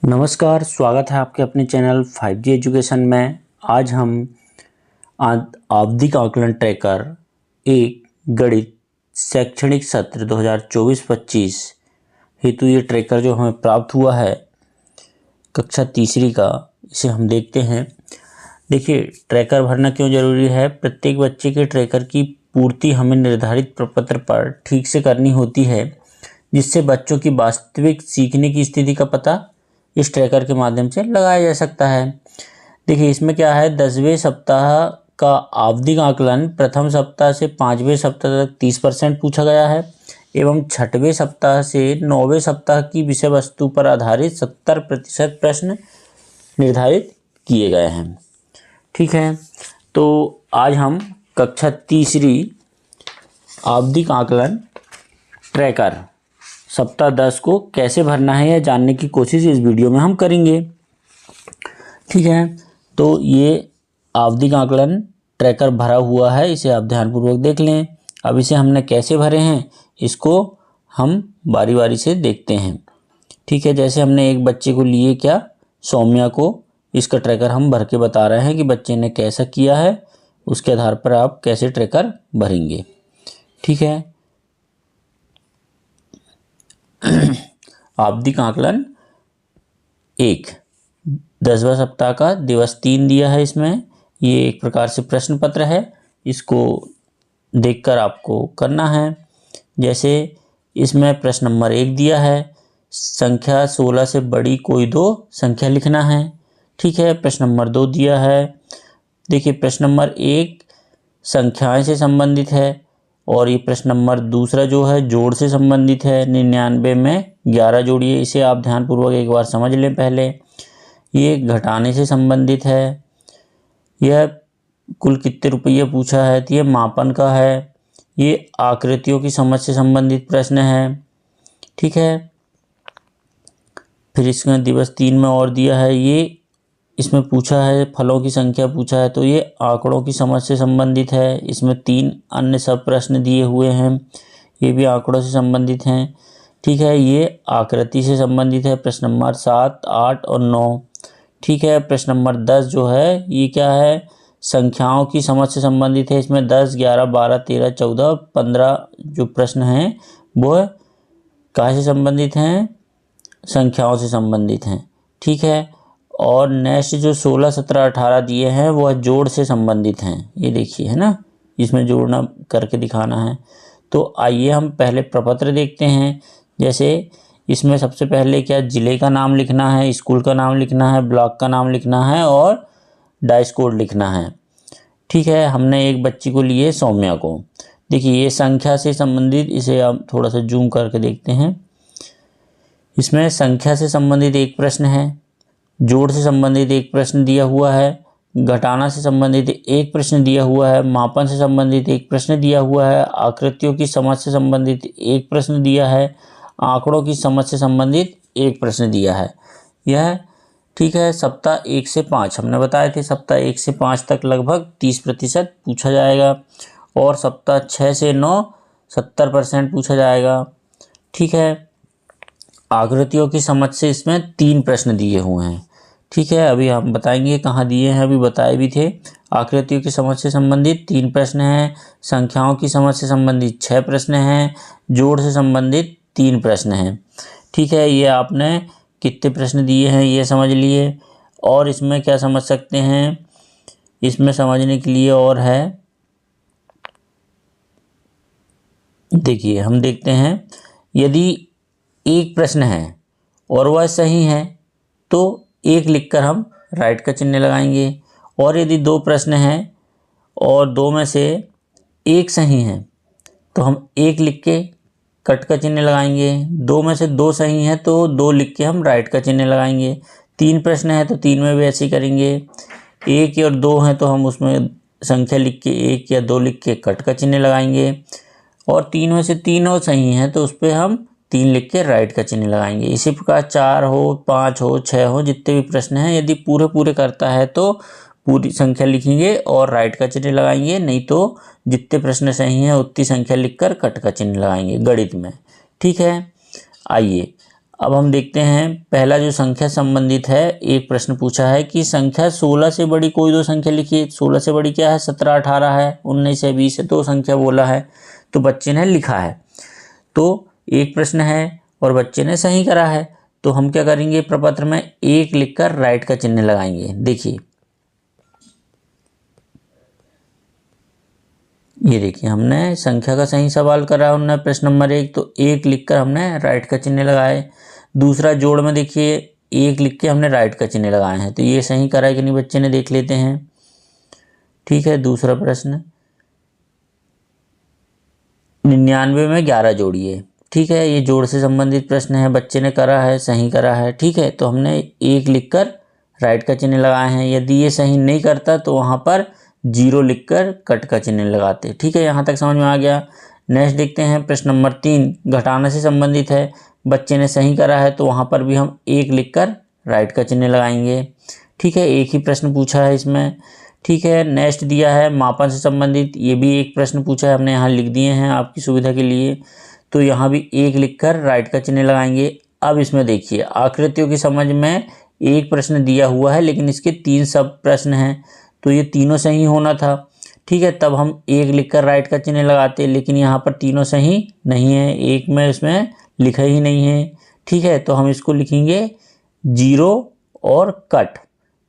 नमस्कार, स्वागत है आपके अपने चैनल 5G एजुकेशन में। आज हम आवधिक आकलन ट्रैकर एक गणित शैक्षणिक सत्र 2024-25 हेतु ये ट्रैकर जो हमें प्राप्त हुआ है कक्षा तीसरी का, इसे हम देखते हैं। देखिए, ट्रैकर भरना क्यों ज़रूरी है। प्रत्येक बच्चे के ट्रैकर की पूर्ति हमें निर्धारित प्रपत्र पर ठीक से करनी होती है, जिससे बच्चों की वास्तविक सीखने की स्थिति का पता इस ट्रैकर के माध्यम से लगाया जा सकता है। देखिए, इसमें क्या है, 10वें सप्ताह का आवधिक आकलन प्रथम सप्ताह से 5वें सप्ताह तक 30% पूछा गया है एवं 6वें सप्ताह से 9वें सप्ताह की विषय वस्तु पर आधारित 70% प्रश्न निर्धारित किए गए हैं। ठीक है, तो आज हम कक्षा तीसरी आवधिक आकलन ट्रैकर सप्ताह 10 को कैसे भरना है यह जानने की कोशिश इस वीडियो में हम करेंगे। ठीक है, तो ये आवधिक आकलन ट्रैकर भरा हुआ है, इसे आप ध्यानपूर्वक देख लें। अब इसे हमने कैसे भरे हैं इसको हम बारी बारी से देखते हैं। ठीक है, जैसे हमने एक बच्चे को लिए, क्या, सौम्या को, इसका ट्रैकर हम भर के बता रहे हैं कि बच्चे ने कैसा किया है, उसके आधार पर आप कैसे ट्रैकर भरेंगे। ठीक है, आवधिक आकलन 1 10वां सप्ताह का दिवस 3 दिया है। इसमें ये एक प्रकार से प्रश्न पत्र है, इसको देखकर आपको करना है। जैसे इसमें प्रश्न नंबर 1 दिया है, संख्या 16 से बड़ी कोई दो संख्या लिखना है। ठीक है, प्रश्न नंबर 2 दिया है। देखिए, प्रश्न नंबर 1 संख्याएं से संबंधित है और ये प्रश्न नंबर दूसरा जो है जोड़ से संबंधित है। 99 में 11 जोड़िए, इसे आप ध्यानपूर्वक एक बार समझ लें पहले। ये घटाने से संबंधित है। यह कुल कितने रुपये पूछा है, तो ये मापन का है। ये आकृतियों की समझ से संबंधित प्रश्न है। ठीक है, फिर इसमें दिवस 3 में और दिया है, ये इसमें पूछा है फलों की संख्या पूछा है, तो ये आंकड़ों की समझ से संबंधित है। इसमें 3 अन्य सब प्रश्न दिए हुए हैं, ये भी आंकड़ों से संबंधित हैं। ठीक है, ये आकृति से संबंधित है, प्रश्न नंबर 7, 8 और 9। ठीक है, प्रश्न नंबर 10 जो है ये क्या है, संख्याओं की समझ से संबंधित है। इसमें 10, 11, 12, 13, 14, 15 जो प्रश्न हैं वो कहाँ से संबंधित हैं, संख्याओं से संबंधित हैं। ठीक है, और नेक्स्ट जो 16, 17, 18 दिए हैं वह जोड़ से संबंधित हैं। ये देखिए, है ना, इसमें जोड़ना करके दिखाना है। तो आइए हम पहले प्रपत्र देखते हैं। जैसे इसमें सबसे पहले क्या, जिले का नाम लिखना है, स्कूल का नाम लिखना है, ब्लॉक का नाम लिखना है और डाइस कोड लिखना है। ठीक है, हमने एक बच्ची को लिए, सौम्या को। देखिए, ये संख्या से संबंधित, इसे आप थोड़ा सा जूम करके देखते हैं। इसमें संख्या से संबंधित एक प्रश्न है, जोड़ से संबंधित एक प्रश्न दिया हुआ है, घटाना से संबंधित एक प्रश्न दिया हुआ है, मापन से संबंधित एक प्रश्न दिया हुआ है, आकृतियों की समझ से संबंधित एक प्रश्न दिया है, आंकड़ों की समझ से संबंधित एक प्रश्न दिया है। यह ठीक है, सप्ताह 1 से 5 हमने बताए थे, सप्ताह 1 से 5 तक लगभग 30% पूछा जाएगा और सप्ताह 6 से 9 70% पूछा जाएगा। ठीक है, आकृतियों की समझ से इसमें 3 प्रश्न दिए हुए हैं। ठीक है, अभी हम बताएंगे कहाँ दिए हैं, अभी बताए भी थे। आकृतियों की समझ से संबंधित 3 प्रश्न हैं, संख्याओं की समझ से संबंधित 6 प्रश्न हैं, जोड़ से संबंधित 3 प्रश्न हैं। ठीक है, ये आपने कितने प्रश्न दिए हैं ये समझ लिए। और इसमें क्या समझ सकते हैं, इसमें समझने के लिए और है, देखिए हम देखते हैं, यदि एक प्रश्न है और वह सही है तो 1 लिखकर हम राइट का चिन्ह लगाएंगे, और यदि 2 प्रश्न हैं और 2 में से 1 सही है तो हम 1 लिख के कट का चिन्ह लगाएंगे। 2 में से 2 सही हैं तो 2 लिख के हम राइट का चिन्ह लगाएंगे। 3 प्रश्न है तो 3 में भी ऐसे ही करेंगे। 1 और 2 हैं तो हम उसमें संख्या लिख के 1 या 2 लिख के कट का चिन्ह लगाएंगे, और 3 में से 3 और सही हैं तो उस पर हम 3 लिख के राइट का चिन्ह लगाएंगे। इसी प्रकार 4 हो, 5 हो, 6 हो, जितने भी प्रश्न हैं, यदि पूरे पूरे करता है तो पूरी संख्या लिखेंगे और राइट का चिन्ह लगाएंगे, नहीं तो जितने प्रश्न सही हैं उतनी संख्या लिखकर कट का चिन्ह लगाएंगे गणित में। ठीक है, आइए अब हम देखते हैं पहला जो संख्या संबंधित है, एक प्रश्न पूछा है कि संख्या 16 से बड़ी कोई दो संख्या लिखिए। 16 से बड़ी क्या है, 17, 18 है, 19 है, 20 है, दो संख्या बोला है तो बच्चे ने लिखा है। तो एक प्रश्न है और बच्चे ने सही करा है, तो हम क्या करेंगे, प्रपत्र में 1 लिखकर राइट का चिन्ह लगाएंगे। देखिए ये देखिए हमने संख्या का सही सवाल करा उन्होंने प्रश्न नंबर 1, तो 1 लिखकर हमने राइट का चिन्ह लगाए। दूसरा जोड़ में देखिए 1 लिख के हमने राइट का चिन्ह लगाए हैं, तो ये सही करा है कि नहीं बच्चे ने, देख लेते हैं। ठीक है, दूसरा प्रश्न 99 में 11 जोड़िए। ठीक है, ये जोड़ से संबंधित प्रश्न है, बच्चे ने करा है, सही करा है। ठीक है, तो हमने 1 लिखकर राइट का चिन्ह लगाए हैं। यदि ये सही नहीं करता तो वहाँ पर 0 लिखकर कट का चिन्ह लगाते। ठीक है, यहाँ तक समझ में आ गया। नेक्स्ट देखते हैं प्रश्न नंबर 3, घटाना से संबंधित है। बच्चे ने सही करा है तो वहाँ पर भी हम 1 लिखकर राइट का चिन्ह लगाएंगे। ठीक है, एक ही प्रश्न पूछा है इसमें। ठीक है, नेक्स्ट दिया है मापन से संबंधित, ये भी एक प्रश्न पूछा है, हमने यहाँ लिख दिए हैं आपकी सुविधा के लिए। तो यहाँ भी 1 लिखकर राइट का चिन्ह लगाएंगे। अब इसमें देखिए आकृतियों की समझ में एक प्रश्न दिया हुआ है, लेकिन इसके 3 सब प्रश्न हैं, तो ये तीनों सही होना था। ठीक है, तब हम 1 लिखकर राइट का चिन्ह लगाते, लेकिन यहाँ पर तीनों सही नहीं है, एक में इसमें लिखा ही नहीं है। ठीक है, तो हम इसको लिखेंगे 0 और कट,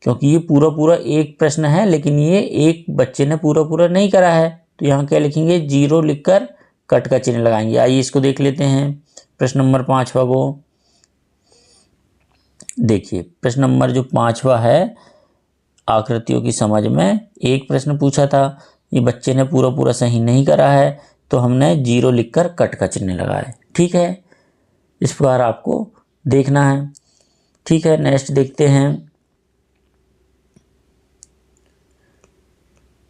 क्योंकि ये पूरा पूरा एक प्रश्न है, लेकिन ये एक बच्चे ने पूरा पूरा नहीं करा है, तो यहाँ क्या लिखेंगे, 0 लिखकर कट का चिन्ह लगाएंगे। आइए इसको देख लेते हैं प्रश्न नंबर 5वां को। देखिए प्रश्न नंबर जो 5वां है, आकृतियों की समझ में एक प्रश्न पूछा था, ये बच्चे ने पूरा पूरा सही नहीं करा है, तो हमने 0 लिखकर कट का चिन्ह लगाया। ठीक है, इस प्रकार आपको देखना है। ठीक है, नेक्स्ट देखते हैं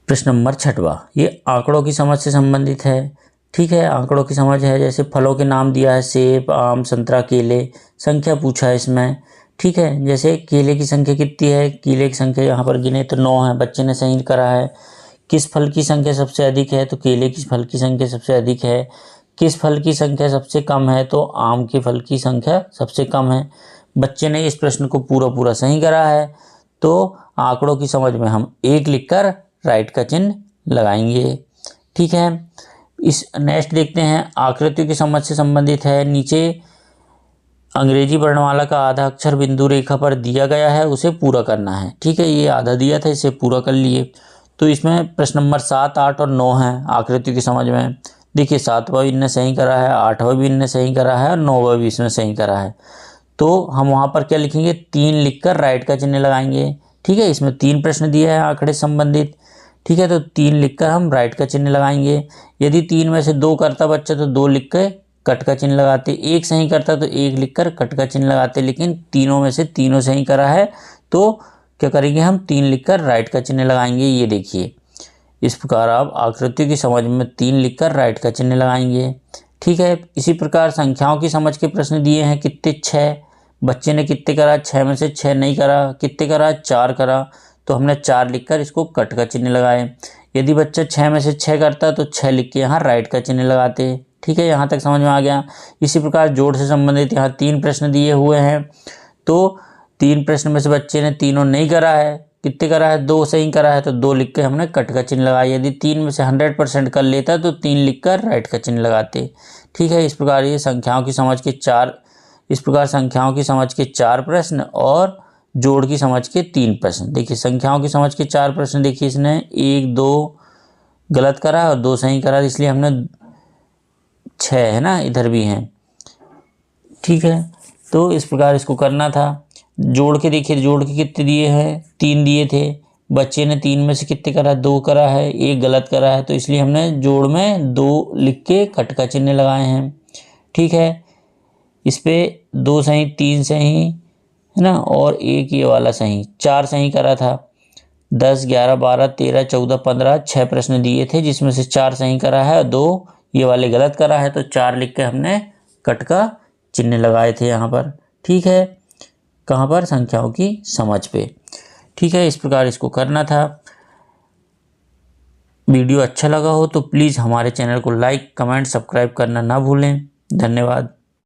प्रश्न नंबर 6वां, ये आंकड़ों की समझ से संबंधित है। ठीक है, आंकड़ों की समझ है, जैसे फलों के नाम दिया है, सेब, आम, संतरा, केले, संख्या पूछा है इसमें। ठीक है, जैसे केले की संख्या कितनी है, केले की संख्या यहाँ पर गिने तो 9 है, बच्चे ने सही करा है। किस फल की संख्या सबसे अधिक है, तो केले की फल की संख्या सबसे अधिक है। किस फल की संख्या सबसे कम है, तो आम के फल की संख्या सबसे कम है। बच्चे ने इस प्रश्न को पूरा पूरा सही करा है, तो आंकड़ों की समझ में हम 1 लिखकर राइट का चिन्ह लगाएंगे। ठीक है, इस नेक्स्ट देखते हैं आकृतियों की समझ से संबंधित है। नीचे अंग्रेजी वर्णमाला का आधा अक्षर बिंदु रेखा पर दिया गया है, उसे पूरा करना है। ठीक है, ये आधा दिया था, इसे पूरा कर लिए। तो इसमें प्रश्न नंबर 7, 8 और 9 है आकृतियों की समझ में। देखिए 7वां भी इनने सही करा है, 8वां भी इनने सही करा है और 9वां भी इसमें सही करा है। तो हम वहाँ पर क्या लिखेंगे, 3 लिखकर राइट का चिन्ह लगाएंगे। ठीक है, इसमें 3 प्रश्न दिए हैं आंकड़े संबंधित। ठीक है, तो 3 लिखकर हम राइट का चिन्ह लगाएंगे। यदि 3 में से 2 करता बच्चा तो 2 लिख के कट का चिन्ह लगाते, 1 सही करता तो 1 लिखकर कट का चिन्ह लगाते, लेकिन तीनों में से तीनों सही करा है, तो क्या करेंगे, हम 3 लिखकर राइट का चिन्ह लगाएंगे। ये देखिए इस प्रकार आप आकृतियों की समझ में 3 लिखकर राइट का चिन्ह लगाएंगे। ठीक है, इसी प्रकार संख्याओं की समझ के प्रश्न दिए हैं, कितने 6, बच्चे ने कितने करा, 6 में से 6 नहीं करा, कितने करा, 4 करा, तो हमने 4 लिखकर इसको कट का चिन्ह लगाए। यदि बच्चा 6 में से 6 करता तो 6 लिख के यहाँ राइट का चिन्ह लगाते। ठीक है, यहाँ तक समझ में आ गया। इसी प्रकार जोड़ से संबंधित यहाँ 3 प्रश्न दिए हुए हैं, तो 3 प्रश्न में से बच्चे ने तीनों नहीं करा है, कितने करा है, 2 सही करा है, तो 2 लिख के हमने कट का चिन्ह लगाया। यदि 3 में से 100% कर लेता तो 3 लिखकर राइट का चिन्ह लगाते। ठीक है, इस प्रकार ये संख्याओं की समझ के 4 प्रश्न और जोड़ की समझ के 3 प्रश्न। देखिए संख्याओं की समझ के 4 प्रश्न, देखिए इसने 1, 2 गलत करा और 2 सही करा, इसलिए हमने 6 है ना, इधर भी हैं। ठीक है, तो इस प्रकार इसको करना था। जोड़ के देखिए, जोड़ के कितने दिए हैं, 3 दिए थे, बच्चे ने 3 में से कितने करा, 2 करा है, 1 गलत करा है, तो इसलिए हमने जोड़ में 2 लिख के कट का चिन्ह लगाए हैं। ठीक है, इस पे 2 सही, 3 सही है ना, और 1 ये वाला सही, 4 सही करा था। 10, 11, 12, 13, 14, 15 6 प्रश्न दिए थे, जिसमें से 4 सही करा है और 2 ये वाले गलत करा है, तो 4 लिख के हमने कट का चिन्ह लगाए थे यहाँ पर। ठीक है, कहाँ पर, संख्याओं की समझ पे। ठीक है, इस प्रकार इसको करना था। वीडियो अच्छा लगा हो तो प्लीज़ हमारे चैनल को लाइक, कमेंट, सब्सक्राइब करना ना भूलें। धन्यवाद।